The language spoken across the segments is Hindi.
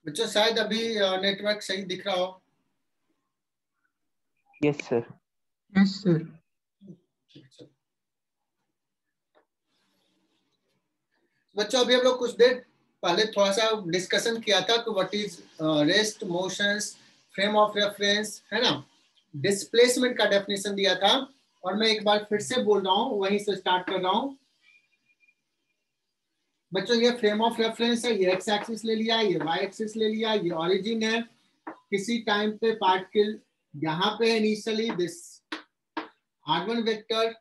बच्चों शायद अभी नेटवर्क सही दिख रहा हो। Yes sir. Yes sir. बच्चों अभी हम लोग कुछ देर पहले थोड़ा सा डिस्कशन किया था कि what is rest, motions, frame of reference, है ना। डिस्प्लेसमेंट का डेफिनेशन दिया था और मैं एक बार फिर से बोल रहा हूँ, वहीं से स्टार्ट कर रहा हूँ। बच्चों ये फ्रेम ऑफ रेफरेंस है, ये एक्स एक्सिस ले लिया, ये वाई एक्सिस ले लिया, ये ओरिजिन है। किसी टाइम पे पार्टिकल यहाँ पे है इनिशियली दिस r1 वेक्टर,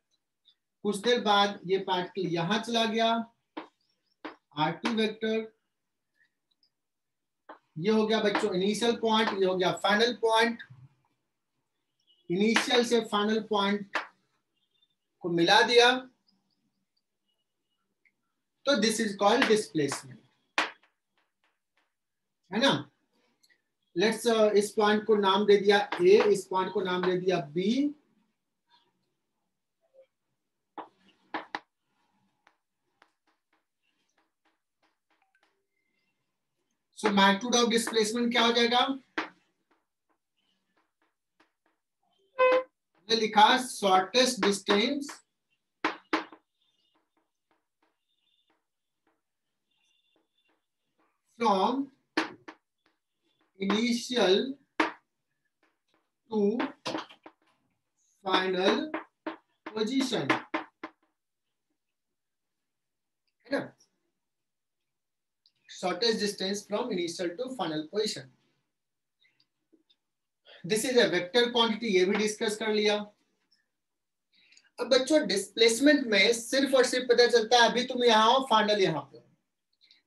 कुछ देर बाद ये पार्टिकल यहाँ चला गया r2 वेक्टर। ये हो गया बच्चों इनिशियल पॉइंट, ये हो गया फाइनल पॉइंट। इनिशियल से फाइनल पॉइंट को मिला दिया तो दिस इज कॉल्ड डिस्प्लेसमेंट, है ना। लेट्स इस पॉइंट को नाम दे दिया ए, इस पॉइंट को नाम दे दिया B. So magnitude of displacement क्या हो जाएगा, ये लिखा shortest distance from initial to final position, है ना। Shortest distance from initial to final position, this is a vector quantity, ये भी डिस्कस कर लिया। अब बच्चों डिस्प्लेसमेंट में सिर्फ और सिर्फ पता चलता है अभी तुम यहाँ हो, फाइनल यहाँ पे,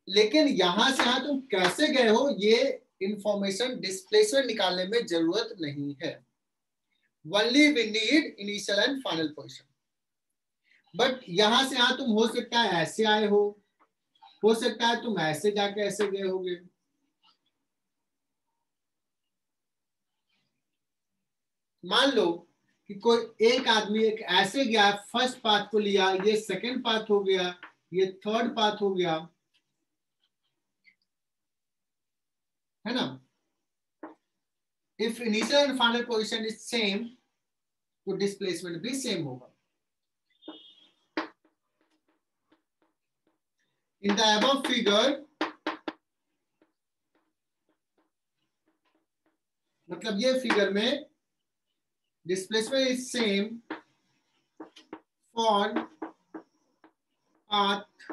लेकिन यहां से यहां तुम कैसे गए हो ये इंफॉर्मेशन डिस्प्लेसमेंट निकालने में जरूरत नहीं है। Only we need initial and final position. But यहां से यहां तुम हो सकता है ऐसे आए हो सकता है तुम ऐसे जाके ऐसे गए होगे। मान लो कि कोई एक आदमी एक ऐसे गया, फर्स्ट पाथ को लिया, ये सेकंड पाथ हो गया, ये थर्ड पाथ हो गया, है ना। If initial and final position is same तो डिस्प्लेसमेंट भी सेम होगा। In the above figure, मतलब ये फिगर में displacement is same for path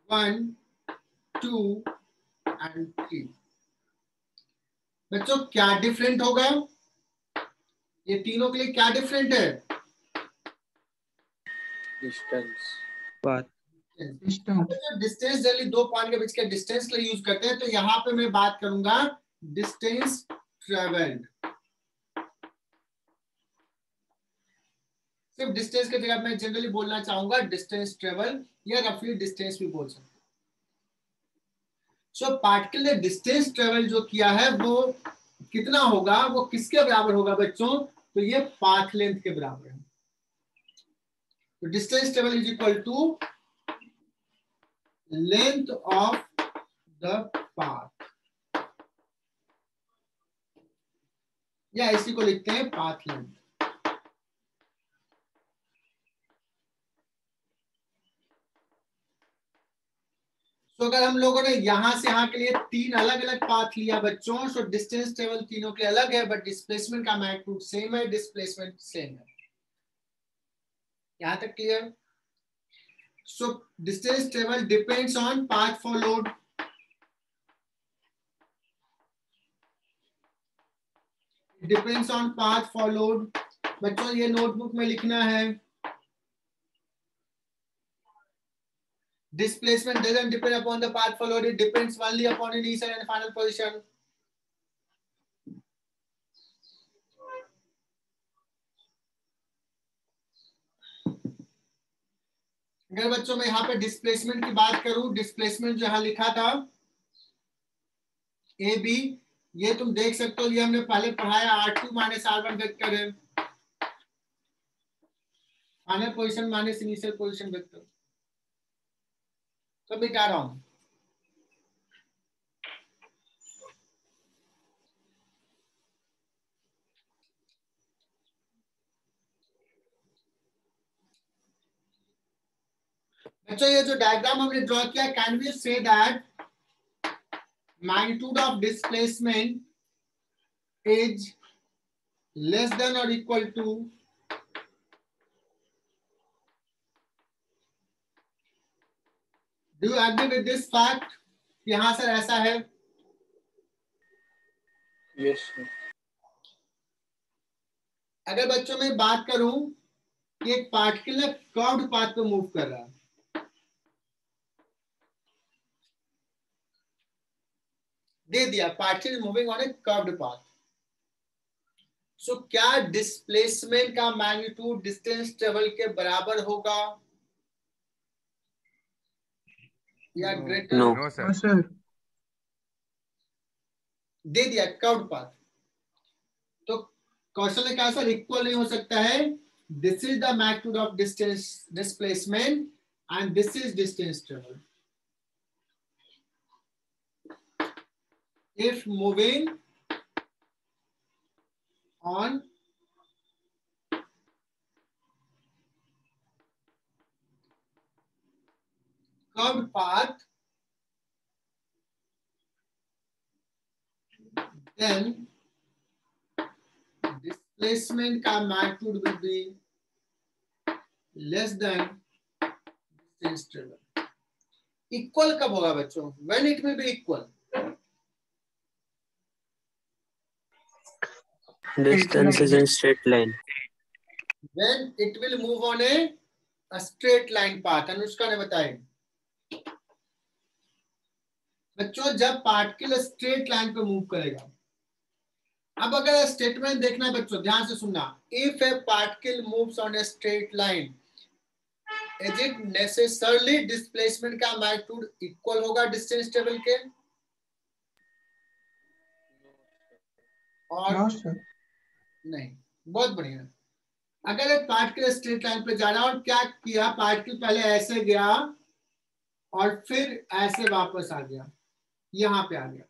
1, 2 and 3। बच्चों क्या डिफरेंट होगा, ये तीनों के लिए क्या डिफरेंट है, डिस्टेंस, पाथ, डिस्टेंस। जनरली दो पॉइंट के बीच के डिस्टेंस के लिए यूज करते हैं, तो यहां पे मैं बात करूंगा डिस्टेंस ट्रेवल्ड। सिर्फ डिस्टेंस के जगह मैं जनरली बोलना चाहूंगा डिस्टेंस ट्रेवल या रफली डिस्टेंस भी बोल सकते हैं। सो पार्टिकल ने डिस्टेंस ट्रेवल जो किया है वो कितना होगा, वो किसके बराबर होगा बच्चों, तो ये पाथ लेंथ के बराबर है। तो distance travel is equal to length of the path, या इसी को लिखते हैं पाथ लेंथ। तो अगर हम लोगों ने यहां से यहां के लिए तीन अलग अलग पाथ लिया बच्चों, सो डिस्टेंस ट्रेवल तीनों के अलग है, बट डिस्प्लेसमेंट का मैग्नीट्यूड सेम है, डिस्प्लेसमेंट सेम है। यहां तक clear. So distance travel depends on path followed, depends on path followed. बच्चों ये नोटबुक में लिखना है, displacement doesn't depend upon the path followed, it depends only upon initial and final position. अगर बच्चों मैं यहाँ पे डिस्प्लेसमेंट की बात करूं, डिस्प्लेसमेंट जो यहाँ लिखा था ए बी, ये तुम देख सकते हो, ये हमने पहले पढ़ाया r2 माइनस r1 वेक्टर है, final position minus initial position vector. तो मिटा रहा हूं, अच्छा, ये जो डायग्राम हमने ड्रॉ किया, can we say that magnitude of displacement is less than और equal to do you agree with this fact? यहां सर ऐसा है? Yes sir. अगर बच्चों में बात करूं कि एक पार्टिकल कर्व्ड पाथ पे मूव कर रहा है, दे दिया particle moving on a curved path, so क्या डिस्प्लेसमेंट का मैग्नीट्यूड डिस्टेंस ट्रेवल के बराबर होगा या ग्रेटर? No sir. दे दिया कर्व्ड पाथ, तो क्वेश्चन ने कहा सर इक्वल नहीं हो सकता है, this is the magnitude of distance displacement and this is distance travel if moving on curved path, then displacement का magnitude will be less than distance travel. Equal कब होगा बच्चों? When it will be equal? Distance is in straight line. When it will move on a straight line path. Anushka ने बताया बच्चों, जब पार्टिकल स्ट्रेट लाइन पे मूव करेगा। अब अगर स्टेटमेंट देखना बच्चों, ध्यान से सुनना, if A particle moves on a straight line, is it necessarily displacement का मैग्नीट्यूड इक्वल होगा डिस्टेंस ट्रेवल के? और नहीं। बहुत बढ़िया। अगर एक पार्टिकल स्ट्रेट लाइन पे जा रहा है और क्या किया, पार्टिकल पहले ऐसे गया और फिर ऐसे वापस आ गया, यहां पे आ गया,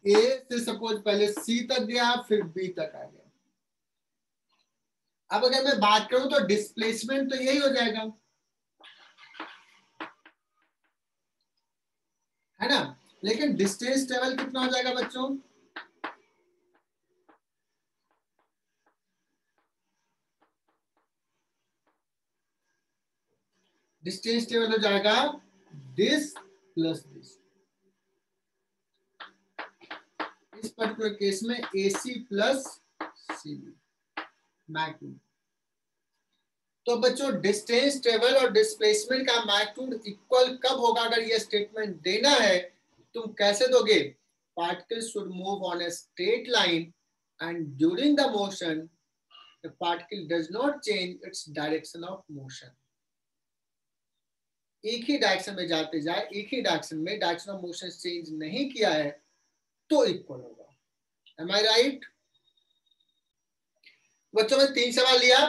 ए से सपोज पहले सी तक गया फिर बी तक आ गया। अब अगर मैं बात करूं तो डिस्प्लेसमेंट तो यही हो जाएगा, है ना, लेकिन डिस्टेंस ट्रेवल कितना हो जाएगा बच्चों? डिस्टेंस ट्रेवल हो जाएगा दिस प्लस दिस। इस पर्टिकुलर केस में AC प्लस CB मैग्नीट्यूड। तो बच्चों डिस्टेंस ट्रेवल और डिस्प्लेसमेंट का मैग्नीट्यूड इक्वल कब होगा? अगर ये स्टेटमेंट देना है तुम कैसे दोगे? Particle should move on a straight line and during the motion the particle does not change its direction of motion. एक ही डायरेक्शन में जाते जाए, एक ही डायरेक्शन में डायरेक्शन ऑफ मोशन चेंज नहीं किया है तो इक्वल होगा। Am I right? बच्चों में 3 सवाल लिया।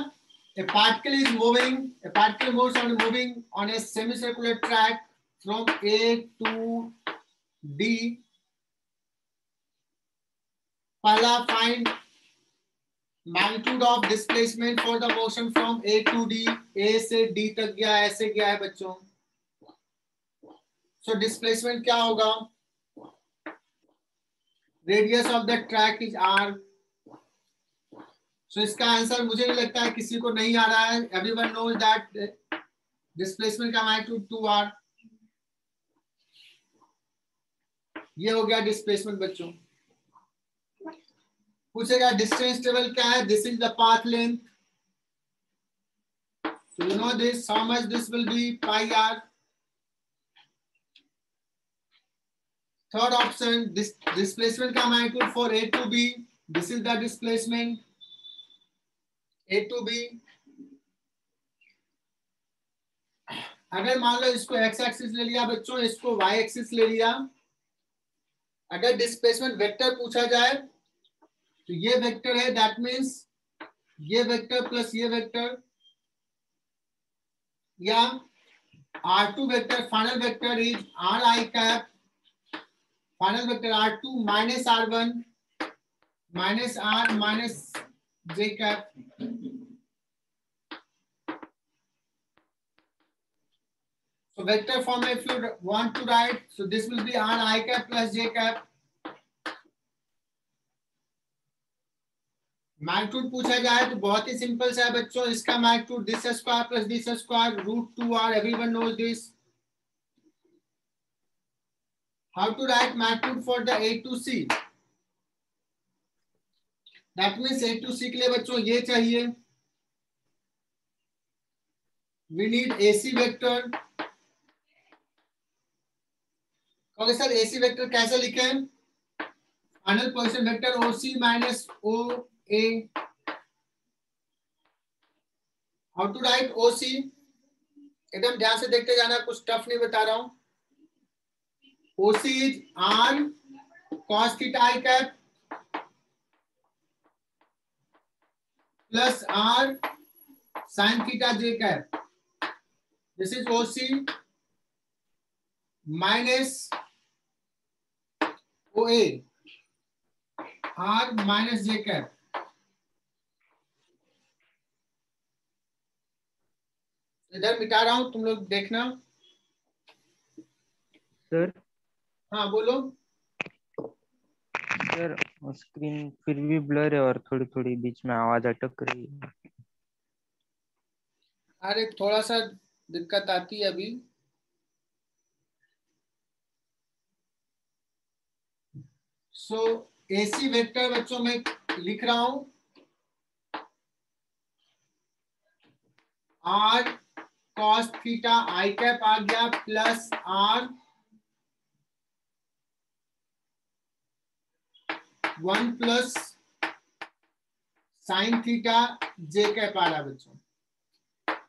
A particle is moving, a particle moves on moving on a semicircular track from A to D. पहला find magnitude of displacement for the motion from A to D. A से D तक गया, ऐसे गया है बच्चों। So displacement क्या होगा? Radius of the track is R. So इसका आंसर मुझे नहीं लगता है किसी को नहीं आ रहा है। Everyone knows that displacement का मैग्नीट्यूड 2R। ये हो गया डिस्प्लेसमेंट बच्चों। पूछेगा डिस्टेंस ट्रेवल क्या है? This is the path length, so you know this, how much this will be, pi R. Third option, displacement का magnitude for A to B, this is the displacement A to B। अगर मान लो इसको x एक्सिस ले लिया बच्चों, इसको y एक्सिस ले लिया, अगर डिस्प्लेसमेंट वेक्टर पूछा जाए तो ये वेक्टर है, दैट मींस ये वेक्टर प्लस ये वेक्टर, या R2 vector, final vector is RI cap, final vector R2 minus R1 minus R minus J cap. So vector form, if you want to write, so this will be r I cap plus j cap. Magnitude पूछा जाए तो बहुत ही सिंपल सा है बच्चों, इसका magnitude this square plus this square root 2r, everyone knows this. How to write magnitude for the A to C? That means A to C के लिए बच्चों ये चाहिए, वी नीड AC वेक्टर. कहोगे सर AC वेक्टर कैसे लिखें? Final position vector OC minus OA. How to write OC? एकदम ध्यान से देखते जाना, कुछ टफ नहीं बता रहा हूं. OC is R cos theta I cap plus R sin theta j cap. This is OC minus OA R minus j cap. इधर मिटा रहा हूं, तुम लोग देखना. सर. हाँ बोलो. सर स्क्रीन फिर भी ब्लर है और थोड़ी थोड़ी बीच में आवाज अटक रही है. अरे थोड़ा सा दिक्कत आती है अभी. सो AC वेक्टर बच्चों में लिख रहा हूं, R cos theta I cap आ गया plus R 1 plus sine theta j cap आ रहा है बच्चों.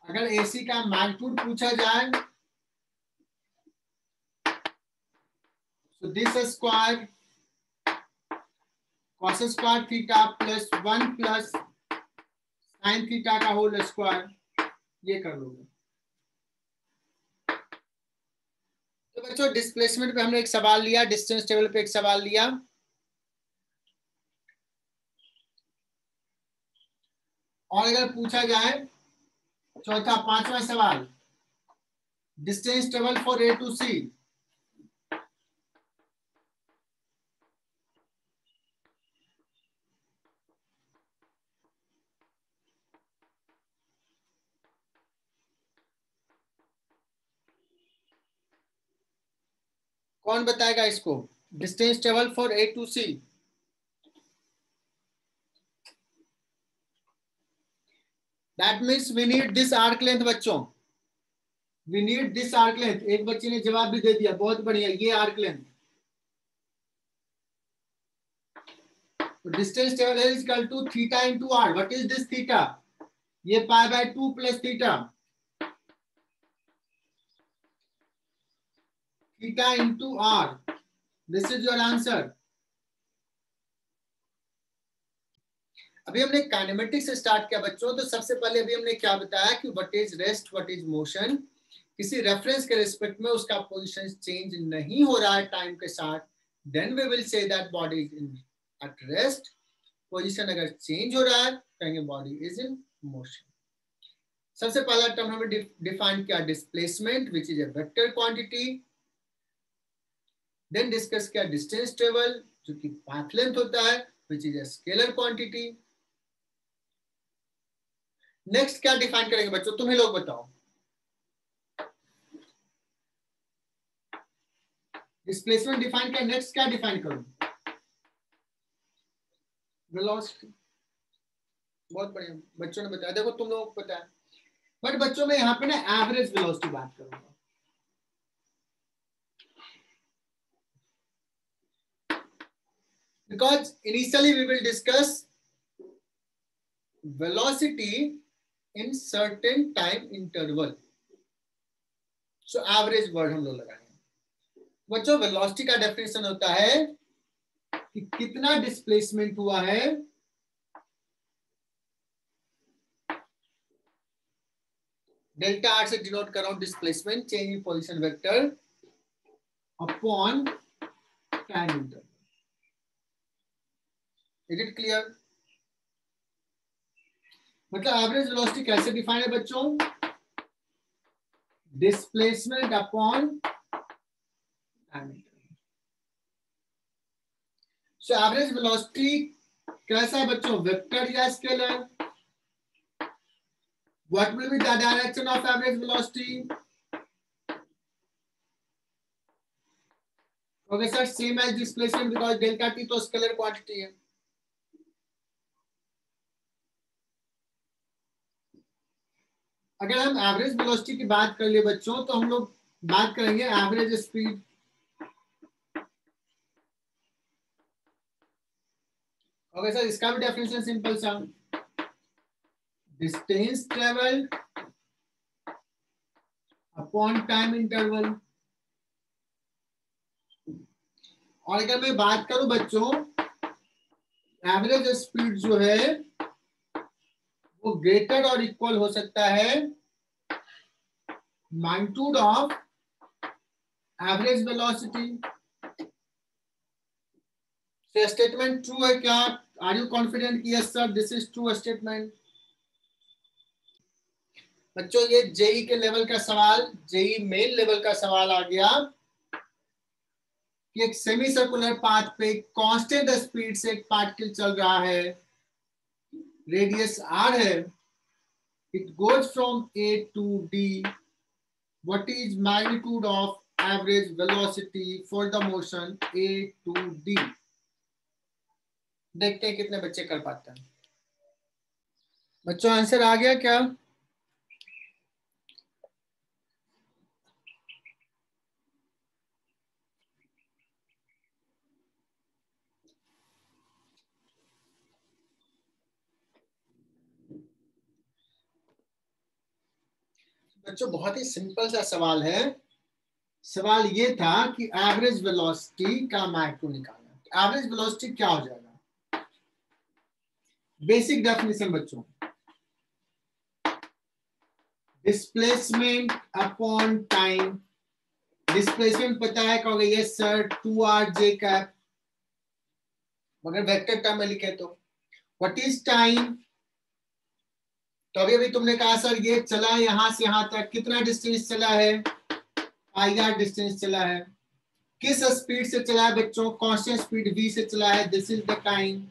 अगर AC का मैग्नीट्यूड पूछा जाए, so this square cos square theta plus 1 plus sine theta का होल स्क्वायर, ये कर लोगे. तो बच्चों डिस्प्लेसमेंट पे हमने एक सवाल लिया, डिस्टेंस टेबल पे एक सवाल लिया. और अगर पूछा जाए चौथा पांचवा सवाल, distance table for A to C. कौन बताएगा इसको? Distance table for A to C. That means we need this arc length बच्चों, we need this arc length. एक बच्चे ने जवाब भी दे दिया, बहुत बढ़िया, ये arc length. Distance table is equal to theta into R. What is this theta? ये pi by 2 plus theta, theta into R. This is your answer. अभी हमने काइनेमेटिक्स से स्टार्ट किया बच्चों, तो सबसे पहले अभी हमने क्या बताया कि what is rest, what is motion. किसी रेफरेंस के रिस्पेक्ट में उसका पोजीशन चेंज नहीं हो रहा है टाइम के साथ, then we will say that body is in at rest. Position अगर चेंज हो रहा है कहेंगे बॉडी इज इन मोशन. सबसे पहला टर्म हमें डिफाइन किया displacement, which is a vector quantity. Then discuss किया डिस्टेंस टेबल, जो कि पाथ लेंथ होता है, which is a scalar quantity. Next क्या डिफाइन करेंगे बच्चों, तुम्हें लोग बताओ. डिस्प्लेसमेंट डिफाइन किया, नेक्स्ट क्या डिफाइन करूं? वेलोसिटी. बहुत बढ़िया, बच्चों ने बताया. देखो तुम लोगों को पता है, बट बच्चों में यहाँ पे ना एवरेज वेलोसिटी बात करूंगा. Because initially we will discuss velocity in certain time interval. So average word हम लोग लगाएंगे. बच्चों वेलोसिटी का डेफिनेशन होता है कि कितना डिस्प्लेसमेंट हुआ है डेल्टा आर से डिनोट कर रहा हूं displacement, change in position vector upon time interval. Is it clear? मतलब एवरेज वेलोसिटी कैसे डिफाइन है बच्चों? Displacement upon time interval. So average velocity कैसा है बच्चों, वेक्टर या scalar? What will be the direction of average velocity? Okay sir, same as displacement because delta t तो स्केलर क्वांटिटी है। अगर हम एवरेज वेलोसिटी की बात कर लिए बच्चों तो हम लोग बात करेंगे एवरेज स्पीड। ओके सर, इसका भी डेफिनेशन सिंपल सा, distance travelled upon time interval. और अगर मैं बात करूं बच्चों, एवरेज स्पीड जो है वो ग्रेटर और इक्वल हो सकता है magnitude of average velocity. Statement true है क्या? आर यू कॉन्फिडेंट कि yes sir this is true statement? बच्चों ये जेई के लेवल का सवाल, जेई मेन लेवल का सवाल आ गया कि एक सेमी सर्कुलर पाथ पे कांस्टेंट स्पीड से एक पार्टिकल चल रहा है, रेडियस आर है, it goes from A to D, what is magnitude of average velocity for the motion A to D? देखते हैं कितने बच्चे कर पाते हैं। बच्चों आंसर आ गया क्या? बच्चों बहुत ही सिंपल सा सवाल है। सवाल ये था कि एवरेज वेलोसिटी का मैग्नीट्यूड निकालना। एवरेज वेलोसिटी क्या हो जाएगा? बेसिक डेफिनेशन बच्चों, डिस्प्लेसमेंट अपॉन टाइम। डिस्प्लेसमेंट पता है, कहोगे yes sir 2r j cap, मगर वेक्टर टर्म में लिखे तो व्हाट इज टाइम? तो अभी तुमने कहा सर ये चला यहां से यहां तक, कितना डिस्टेंस चला है? ir डिस्टेंस चला है। किस स्पीड से चला है बच्चों? कांस्टेंट स्पीड v से चला है, this is the time.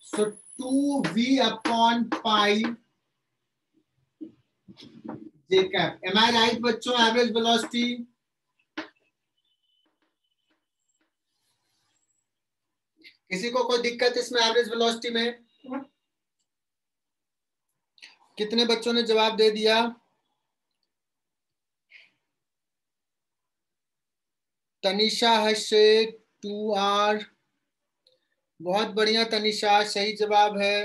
So 2v upon pi j cap. Am I right बच्चों? एवरेज वेलोसिटी किसी को कोई दिक्कत इसमें एवरेज वेलोसिटी में? कितने बच्चों ने जवाब दे दिया? तनिषा हर्षे 2r, बहुत बढ़िया तनिषा, सही जवाब है।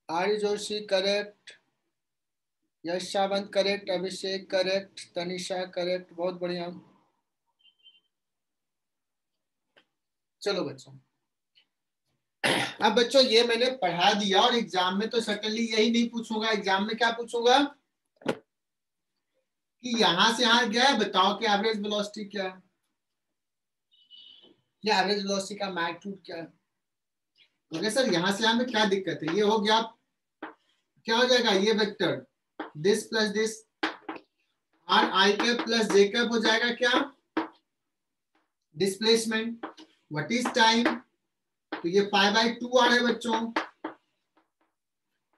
आर्य जोशी करेक्ट, यश सावंत करेक्ट, अभिषेक करेक्ट, तनिषा करेक्ट, बहुत बढ़िया। चलो बच्चों, अब बच्चों ये मैंने पढ़ा दिया और एग्जाम में तो सर्टेनली यही नहीं पूछूंगा। एग्जाम में क्या पूछूंगा कि यहां से यहां गया, बताओ कि एवरेज वेलोसिटी क्या है, या एवरेज वेलोसिटी का मैग्नीट्यूड क्या है। ओके सर, यहां से यहां में क्या दिक्कत है? ये हो गया, क्या हो जाएगा ये vector, this plus this, are I cap plus J cap हो जाएगा क्या? डिस्प्लेसमेंट। What is time? तो ये π/2 आ रहा है बच्चों,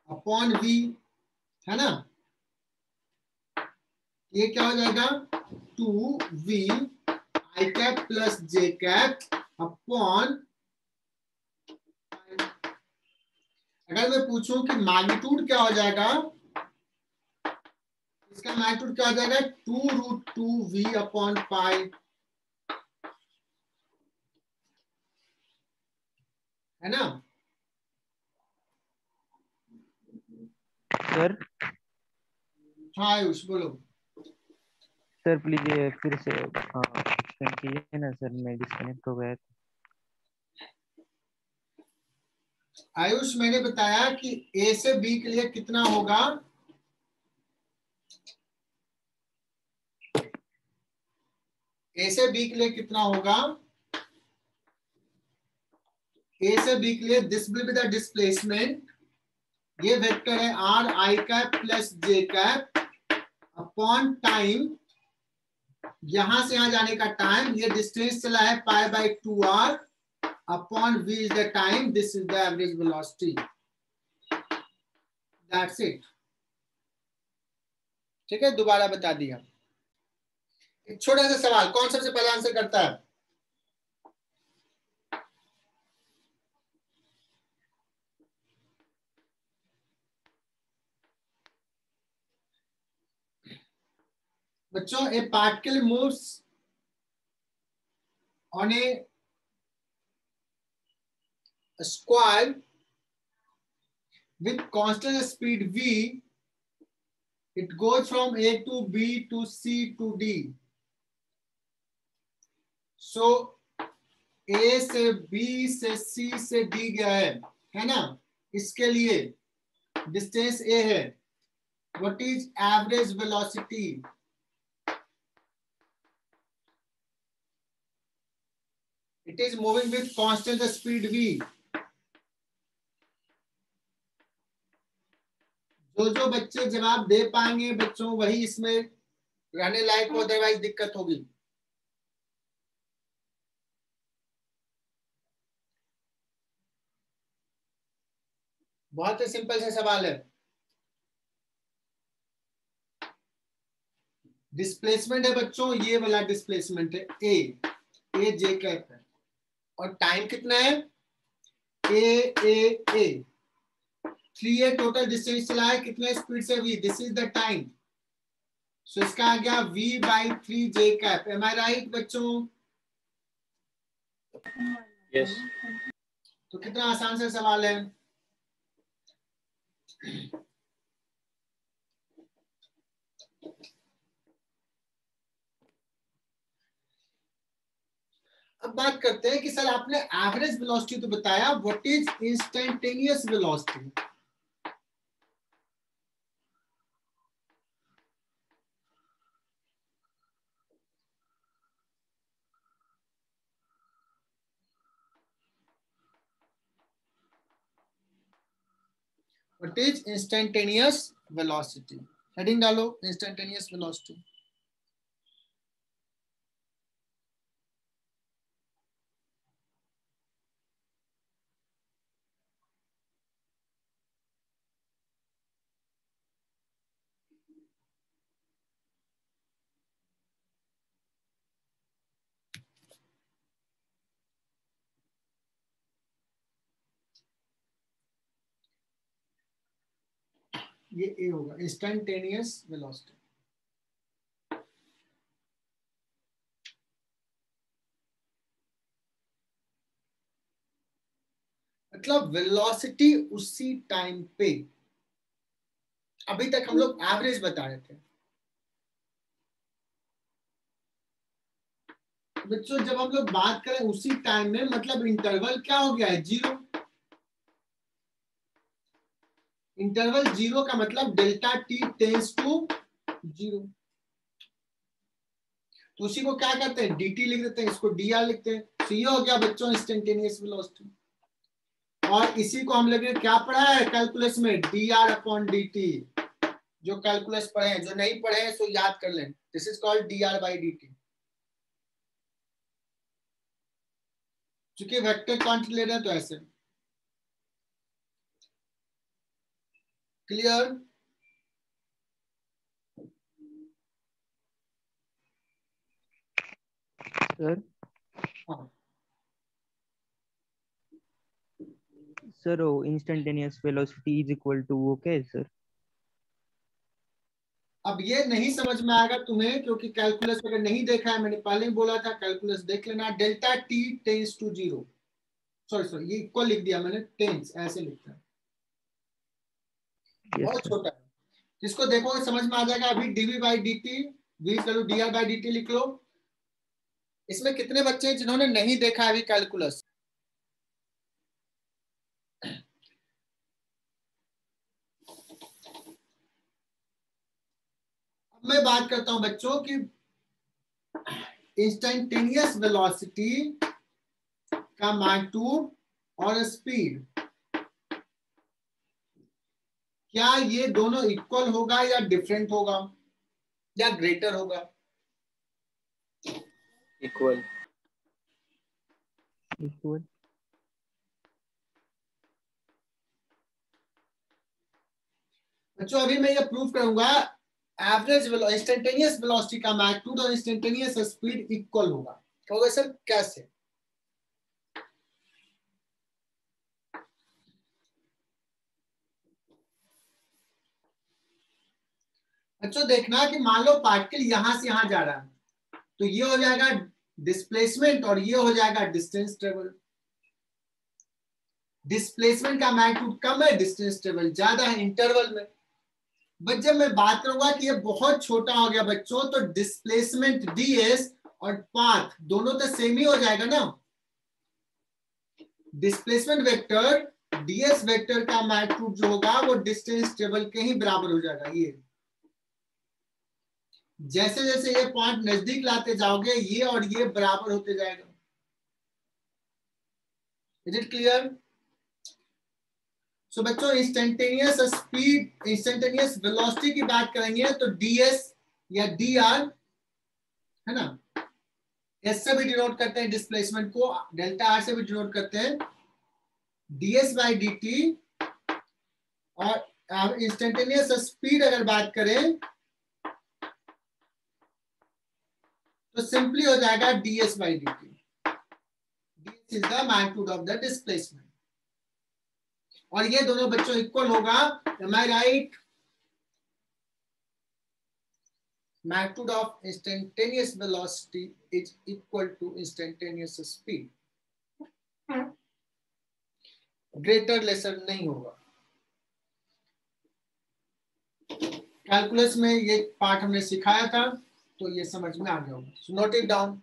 अपॉन v, है ना? ये क्या हो जाएगा? 2v आई कैप प्लस जे कैप अपॉन। अगर मैं पूछूं कि मैग्नीट्यूड क्या हो जाएगा, इसका मैग्नीट्यूड क्या हो जाएगा? 2√2v अपॉन पाई, है ना? सर हाँ आयुष बोलो। सर प्लीज ये फिर से एक्सप्लेन कीजिए ना सर, मैं डिस्कनेक्ट हो गया था। आयुष मैंने बताया कि ए से बी के लिए कितना होगा? ए से बी के लिए कितना होगा? ए से बी के लिए this will be the displacement, ये वेक्टर है are I cap plus J cap upon time, यहां से यहां जाने का टाइम, ये डिस्टेंस चला है pi by 2r upon v is the time, this is the average velocity, that's it. ठीक है, दोबारा बता दिया। एक छोटा सा सवाल, कौन सबसे पहले आंसर करता है? बच्चों, ए particle moves on A square with constant speed v, it goes from a to b to c to d. So a से b से c से d गया है ना? इसके लिए डिस्टेंस a है। What is average velocity? It is moving with constant speed v. जो बच्चे जवाब दे पाएंगे बच्चों वही इसमें रहने लायक हो, अदरवाइज दिक्कत होगी। बहुत ही सिंपल सा सवाल है। डिस्प्लेसमेंट है बच्चों, ये वाला डिस्प्लेसमेंट है ए जे कैप है, और टाइम कितना है? ए 3a टोटल डिस्टेंस चला है, कितने स्पीड से v, this is the time. So इसका आ गया v by 3 J cap. Am I right बच्चों? यस। तो कितना आसान सा सवाल है। अब बात करते हैं कि सर आपने एवरेज वेलोसिटी तो बताया, what is instantaneous velocity? What is instantaneous velocity? Heading डालो, इंस्टेंटेनियस वेलोसिटी। ये ए होगा, इंस्टेंटेनियस वेलोसिटी। मतलब वेलोसिटी उसी टाइम पे। अभी तक हम लोग एवरेज बता रहे थे बच्चों, जब हम लोग बात करें उसी टाइम में, मतलब इंटरवल क्या हो गया है? 0। इंटरवल 0 का मतलब डेल्टा टी टेंस टू 0। तो उसी को क्या करते हैं? dt लिख देते हैं, इसको dr लिखते हैं। तो ये हो गया बच्चों इंस्टेंटेनियस वेलोसिटी। और इसी को हम लोग ने क्या पढ़ा है कैलकुलस में? dr upon dt। जो कैलकुलस पढ़े हैं, जो नहीं पढ़े हैं सो याद कर लें। This is called dr by dt। चूंकि वेक्टर क्वांटिटी ले रहे हैं तो ऐसे। क्लियर? सर हाँ। Sir instantaneous velocity is equal to okay sir. अब ये नहीं समझ में आएगा तुम्हें, क्योंकि कैलकुलस अगर नहीं देखा है, मैंने पहले ही बोला था कैलकुलस देख लेना। Delta T tends to 0, sorry ये इक्वल लिख दिया मैंने, टेंस ऐसे लिखता है, बहुत छोटा है। जिसको देखोगे समझ में आ जाएगा। अभी dv बाई dt, v करो dr बाई dt लिख लो। इसमें कितने बच्चे हैं जिन्होंने नहीं देखा अभी कैलकुलस? अब मैं बात करता हूं बच्चों की इंस्टेंटेनियस वेलोसिटी का मैग्नीट्यूड और स्पीड, क्या ये दोनों इक्वल होगा या डिफरेंट होगा या ग्रेटर होगा? इक्वल। इक्वल। बच्चों अभी मैं ये प्रूव करूंगा एवरेज इंस्टेंटेनियस वेलोसिटी का मैग्नीट्यूड और इंस्टेंटेनियस स्पीड इक्वल होगा। कहोगे सर कैसे? बच्चों देखना कि मान लो पार्टिकल यहां से यहां जा रहा है, तो ये हो जाएगा डिस्प्लेसमेंट और ये हो जाएगा डिस्टेंस ट्रेवल। डिस्प्लेसमेंट का मैग्नीट्यूड कम है, डिस्टेंस ट्रेवल ज्यादा है इंटरवल में। बट जब मैं बात करूंगा कि ये बहुत छोटा हो गया बच्चों, तो डिस्प्लेसमेंट ds और पाथ दोनों तो सेम ही हो जाएगा ना। डिस्प्लेसमेंट वेक्टर ds वेक्टर का मैग्नीट्यूड जो होगा वो डिस्टेंस ट्रेवल के ही बराबर हो जाएगा। ये जैसे जैसे ये पॉइंट नजदीक लाते जाओगे ये और ये बराबर होते जाएगा। Is it clear? सो बच्चों इंस्टेंटेनियस स्पीड, इंस्टेंटेनियस वेलोसिटी की बात करेंगे तो ds या dr है ना, एस से भी डिनोट करते हैं डिस्प्लेसमेंट को, डेल्टा आर से भी डिनोट करते हैं, ds बाई dt। और इंस्टेंटेनियस स्पीड अगर बात करें तो सिंपली हो जाएगा ds by dt। ds is the magnitude of the displacement. और ये दोनों बच्चों इक्वल होगा, am I right? Magnitude of instantaneous velocity is equal to instantaneous speed. Greater lesser नहीं होगा। कैलकुलस में ये पार्ट हमने सिखाया था तो ये समझ में आ गया होगा। So note it down.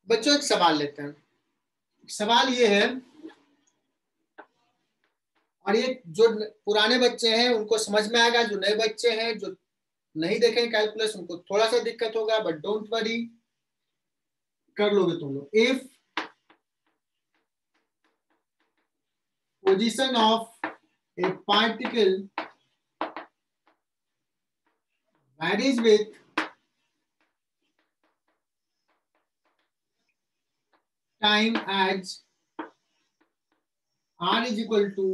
बच्चों एक सवाल लेते हैं। सवाल ये है, और ये जो पुराने बच्चे हैं उनको समझ में आएगा, जो नए बच्चे हैं जो नहीं देखें कैलकुलस उनको थोड़ा सा दिक्कत होगा, बट डोंट वरी, कर लोगे तुम लोग। If position of a particle varies with time as r is equal to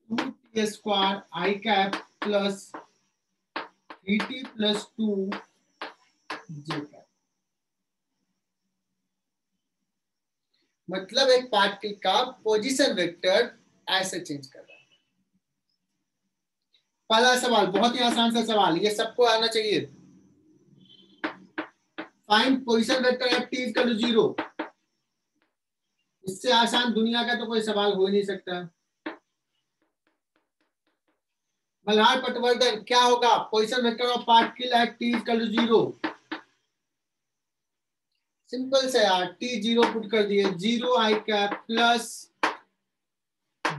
2t square I cap plus 3t plus 2 j cap। मतलब एक पार्टिकल का पोजीशन वेक्टर ऐसे चेंज कर रहा है। पहला सवाल बहुत ही आसान सा सवाल, ये सबको आना चाहिए। Find position vector at t equal to 0। इससे आसान दुनिया का तो कोई सवाल हो ही नहीं सकता। मल्हार पटवर्धन, क्या होगा position vector of particle at t equal to 0? Simple से यार, t 0 पुट कर दिए, 0 I cap plus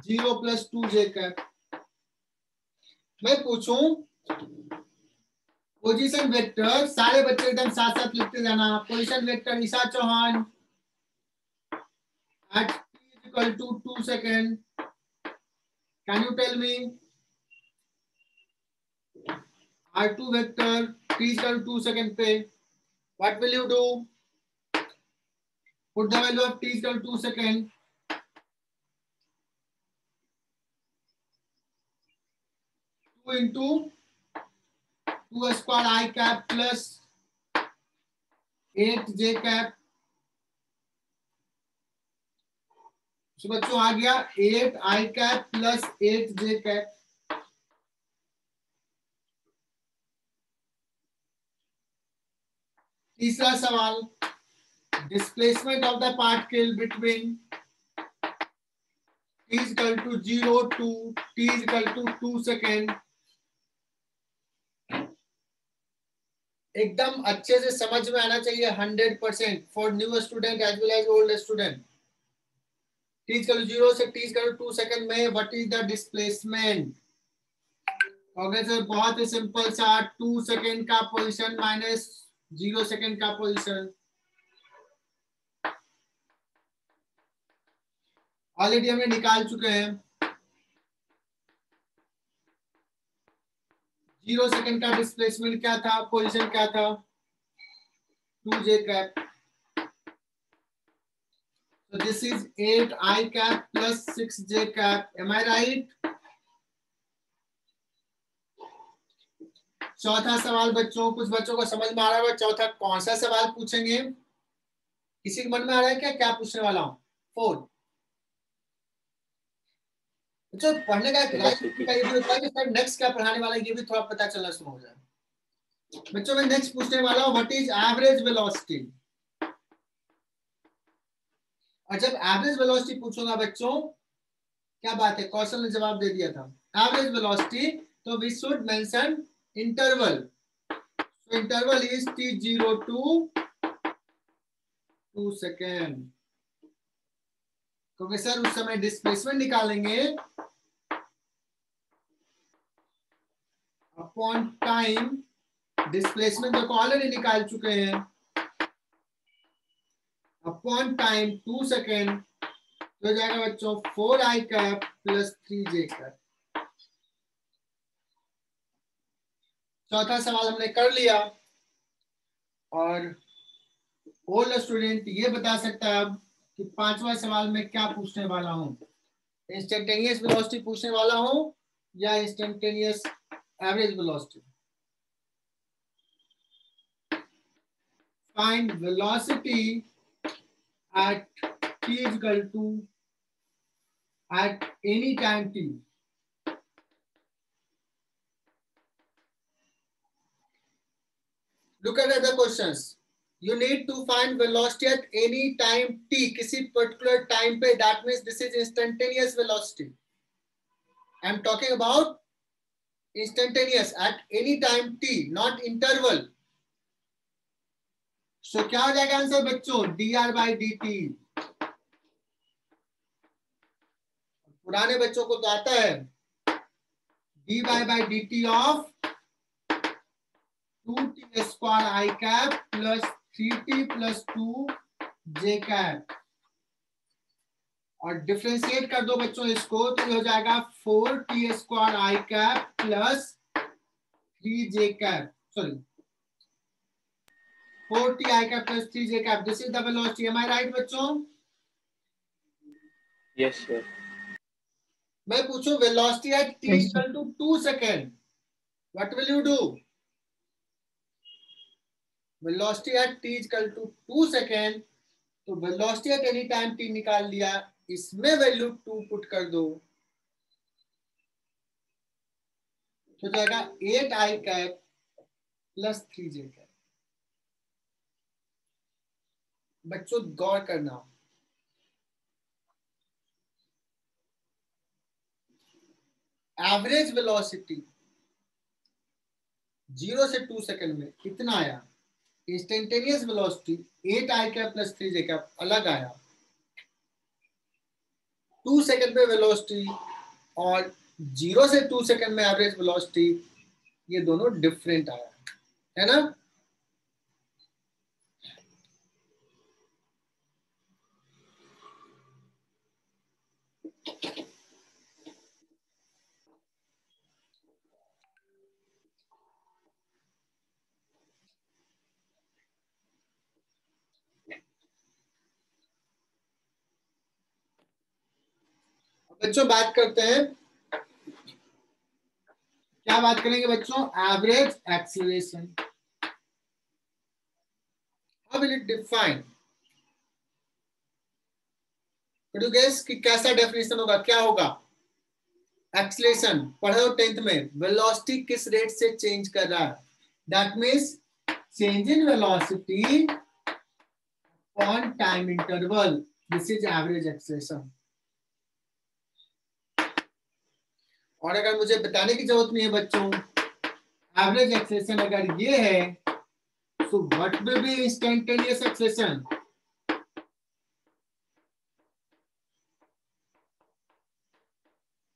0 plus 2 j cap. मैं पूछूं पोजीशन वेक्टर, सारे बच्चे एकदम साथ साथ लिखते जाना। Position vector Isha Chauhan at t equal to 2 second, can you tell me r2 vector t equal to 2 second पे what will you do? Put the value of t equal to 2 second, two into 2 square I cap plus 8 j cap। तो बच्चों आ गया 8 I cap plus 8 j cap। तीसरा सवाल, displacement of the particle between t is equal to 0 to t is equal to 2 second. एकदम अच्छे से समझ में आना चाहिए 100% for new student as well as old student. Teach करो 0 से टीच करो 2 सेकंड में what is the displacement. Okay sir, बहुत ही सिंपल सा, 2 सेकंड का पोजीशन माइनस 0 सेकंड का पोजीशन। ऑलरेडी हमने निकाल चुके हैं। 0 सेकंड का डिस्प्लेसमेंट क्या था, पोजीशन क्या था, 2j cap. So this is 8i cap plus 6j cap. Am I right? चौथा सवाल बच्चों, कुछ बच्चों को समझ में आ रहा है चौथा कौन सा सवाल पूछेंगे? किसी के मन में आ रहा है क्या, क्या पूछने वाला हूं? 4 बच्चों, पढ़ने का एक लाइफ का ये भी होता है कि सर नेक्स्ट क्या पढ़ाने वाला है, ये भी थोड़ा पता चलना शुरू हो जाए। बच्चों मैं नेक्स्ट पूछने वाला हूं व्हाट इज एवरेज वेलोसिटी। और जब एवरेज वेलोसिटी पूछूंगा बच्चों, क्या बात है, कौशल ने जवाब दे दिया था एवरेज वेलोसिटी, तो we should mention interval. So interval is t0 to 2 second, क्योंकि सर उस समय डिस्प्लेसमेंट निकालेंगे अपॉन टाइम। डिस्प्लेसमेंट देखो ऑलरेडी निकाल चुके हैं, अपॉन टाइम 2 सेकेंड, तो हो जाएगा बच्चों 4i cap plus 3j cap. चौथा सवाल हमने कर लिया। और ओल्ड स्टूडेंट ये बता सकता है अब कि पांचवा सवाल में क्या पूछने वाला हूं, इंस्टेंटेनियस वेलोसिटी पूछने वाला हूं या instantaneous average velocity. Find velocity at t equal to at any time t। Look at other questions. You need to find velocity at any time t, किसी particular time पे, that means this is instantaneous velocity. I am talking about instantaneous at any time t, not interval. So क्या हो जाएगा आंसर बच्चों, dr by dt। पुराने बच्चों को तो आता है dy by dt of 2t square I cap plus 3t plus 2j cap। और डिफरेंशिएट कर दो बच्चों इसको, तो ये हो जाएगा 4t square I cap plus 3j cap, sorry 4t I cap plus 3j cap. This is the velocity. Am I right बच्चों? Yes sir. मैं पूछूं velocity at t equal to 2 second, what will you do? Velocity at t equal to 2 second, तो velocity at any time t निकाल लिया, इसमें वैल्यू 2 पुट कर दो, तो जाएगा 8i cap plus 3j cap. बच्चों गौर करना, एवरेज वेलोसिटी 0 से 2 सेकंड में कितना आया, instantaneous velocity 8i cap plus 3j cap अलग आया, 2 सेकंड में वेलोसिटी और 0 से 2 सेकंड में एवरेज वेलोसिटी, ये दोनों डिफरेंट आया है ना। बच्चों बात करते हैं, क्या बात करेंगे बच्चों, average acceleration. How will it define? Can you guess कि कैसा डेफिनेशन होगा, क्या होगा? एक्सीलरेशन पढ़े हो 10th में, वेलोसिटी किस रेट से चेंज कर रहा है, that means change in velocity on time interval, this is average acceleration. और अगर मुझे बताने की जरूरत नहीं है बच्चों, एवरेज एक्सीलरेशन अगर ये है, so what will be instantaneous acceleration?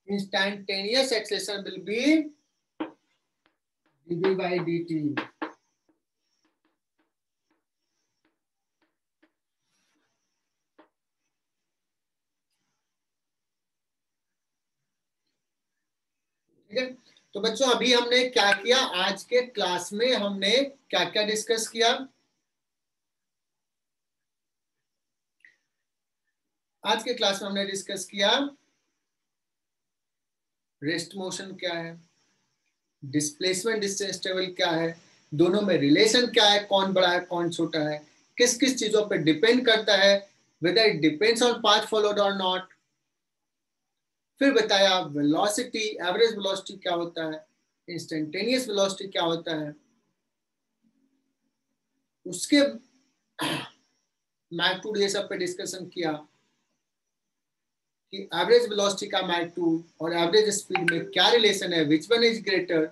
instantaneous acceleration will be dv by dt. ठीक है, तो बच्चों अभी हमने क्या किया, आज के क्लास में हमने क्या क्या डिस्कस किया। आज के क्लास में हमने डिस्कस किया रेस्ट मोशन क्या है, डिस्प्लेसमेंट डिस्टेंस टेबल क्या है, दोनों में रिलेशन क्या है, कौन बड़ा है कौन छोटा है, किस किस चीजों पे डिपेंड करता है, whether it depends on path followed और नॉट। फिर बताया वेलोसिटी, एवरेज वेलोसिटी क्या होता है, इंस्टेंटेनियस वेलोसिटी क्या होता है। उसके मैग्नीट्यूड ये सब पे डिस्कशन किया कि एवरेज वेलोसिटी का मैग्नीट्यूड और एवरेज स्पीड में क्या रिलेशन है, विच वन इज ग्रेटर,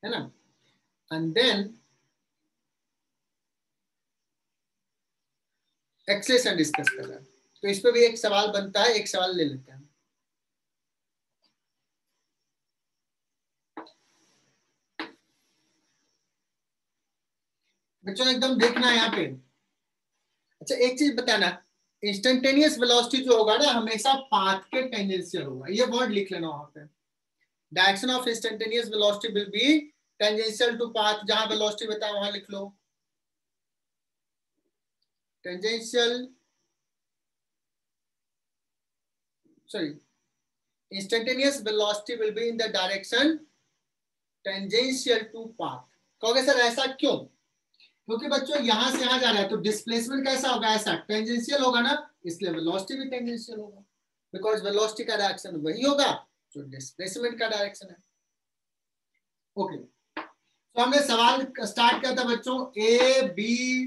है ना। एंड देन एक्सेलेरेशन डिस्कस कर रहा है, तो इस पे भी एक सवाल बनता है, एक सवाल ले लेते हैं। बच्चों एकदम देखना है यहाँ पे। अच्छा एक चीज बताना, इंस्टेंटेनियस वेलोसिटी जो होगा ना हमेशा पाथ के टेंजेंशियल होगा, ये वर्ड लिख लेना वहां पे। Direction of instantaneous velocity will be tangential to path, जहां वेलोसिटी बताया वहां लिख लो tangential, sorry instantaneous velocity will be in the direction tangential to path. कहोगे सर ऐसा क्यों, क्योंकि बच्चों यहां से यहां जा रहा है तो डिस्प्लेसमेंट कैसा होगा, ऐसा टेंजेंशियल होगा ना, इसलिए वेलोसिटी भी टेंजेंशियल होगा, बिकॉज वेलोसिटी का डायरेक्शन वही होगा जो डिस्प्लेसमेंट का डायरेक्शन है। ओके, तो हमने सवाल स्टार्ट किया था बच्चों ए बी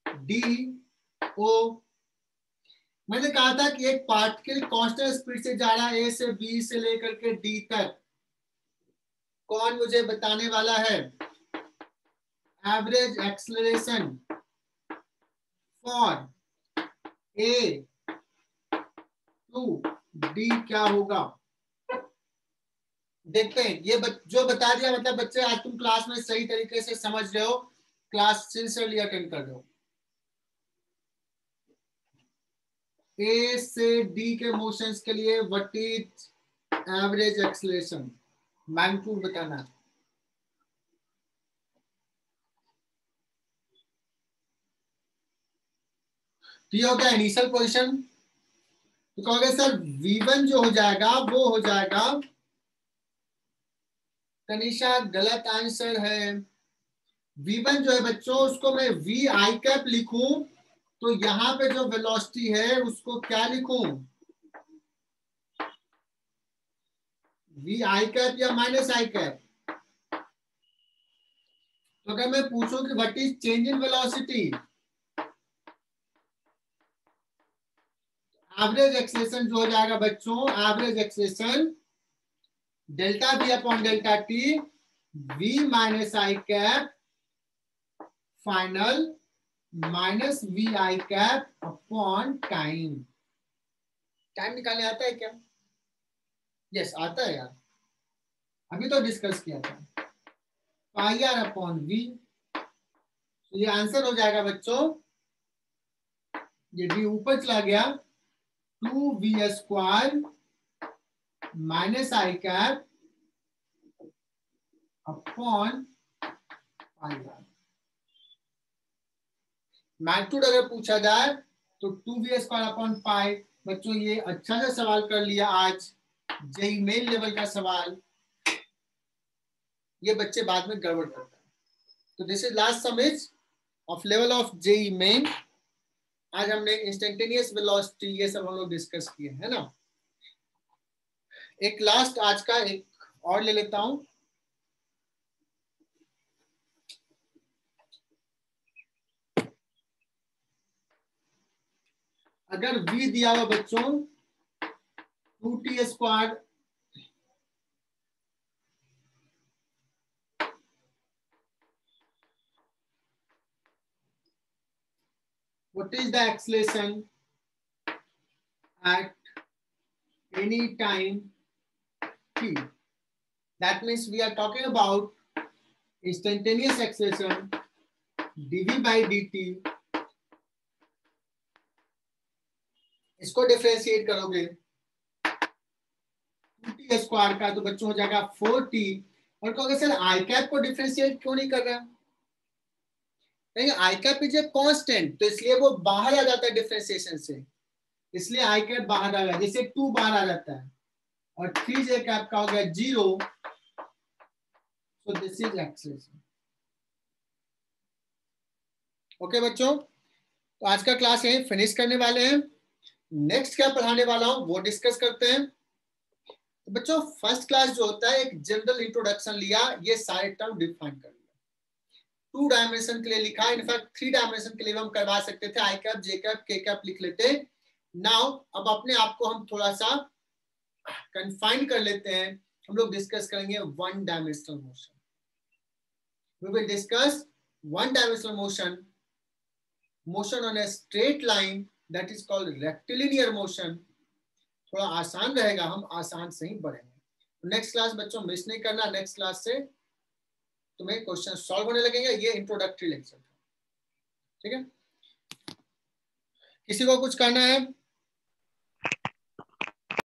डी ओ। मैंने कहा था कि एक पार्टिकल कांस्टेंट स्पीड से जा रहा है ए से बी से लेकर के डी तक, कौन मुझे बताने वाला है average acceleration for A to D क्या होगा। देखते हैं ये जो बता दिया मतलब बच्चे आज तुम क्लास में सही तरीके से समझ रहे हो, क्लास सिंसियरली अटेंड कर रहे हो। ए से डी के मोशंस के लिए what is average acceleration, magnitude बताना है। तो ये हो गया इनिशियल पोजीशन, तो कहोगे सर V1 जो हो जाएगा वो हो जाएगा, तनिषा गलत आंसर है। V1 जो है बच्चों उसको मैं V आई कैप लिखूं तो यहां पे जो वेलोसिटी है उसको क्या लिखूं, V आई कैप या माइनस आई कैप। तो अगर मैं पूछूं कि what is change in velocity, average acceleration जो हो जाएगा बच्चों, average acceleration delta V upon delta t, V minus I cap final minus V I cap upon time. Time निकालने आता है क्या? यस आता है यार, अभी तो डिस्कस किया था, पाई आर अपॉन वी। तो ये आंसर हो जाएगा बच्चों, ये वी ऊपर चला गया, 2v square minus I cap upon pi R. Magnitude अगर पूछा जाए तो 2v स्क्वायर अपॉन पाई। बच्चों ये अच्छा सा सवाल कर लिया आज, जेई मेन लेवल का सवाल, ये बच्चे बाद में गड़बड़ करते हैं। तो दिस इज लास्ट समिज of level of JEE Main. आज हमने इंस्टेंटेनियस वेलोसिटी ये सब हम लोग डिस्कस किए है ना। एक लास्ट आज का एक और ले लेता हूं, अगर v दिया हुआ बच्चों 2t square what is the acceleration at any time t. That means we are talking about instantaneous acceleration dv by dt. इसको डिफरेंशिएट करोगे 2t स्क्वायर का तो बच्चों हो जाएगा 4t। और कहोगे सर आई कैप को डिफरेंशिएट क्यों नहीं कर रहा? आई कैप इज ए कांस्टेंट, तो इसलिए वो बाहर आ जाता है डिफरेंशिएशन से, इसलिए आई कैप बाहर आ गया, जैसे 2 बाहर आ जाता है। और 3j कैप का हो गया 0, so this is acceleration. Okay बच्चों, तो आज का क्लास यहीं फिनिश करने वाले हैं। नेक्स्ट क्या पढ़ाने वाला हूं वो डिस्कस करते हैं। तो बच्चों फर्स्ट क्लास जो होता है एक जनरल इंट्रोडक्शन लिया, ये सारे टर्म डिफाइन कर लिया। 2 डायमेंशन के लिए लिखा, इनफैक्ट 3 डायमेंशन के लिए हम करवा सकते थे, आई कैप जे कैप के कैप लिख लेते। नाउ अब अपने आप को हम थोड़ा सा कंफाइन कर लेते हैं, हम लोग डिस्कस करेंगे 1 dimensional motion. We will discuss 1 dimensional motion, motion on a straight line, that is called rectilinear motion. थोड़ा आसान रहेगा, हम आसान से ही बढ़ेंगे। नेक्स्ट क्लास बच्चों मिस नहीं करना, नेक्स्ट क्लास से तुम्हें क्वेश्चन सॉल्व होने लगेंगे। ये इंट्रोडक्टरी लेक्चर था, ठीक है? किसी को कुछ कहना है?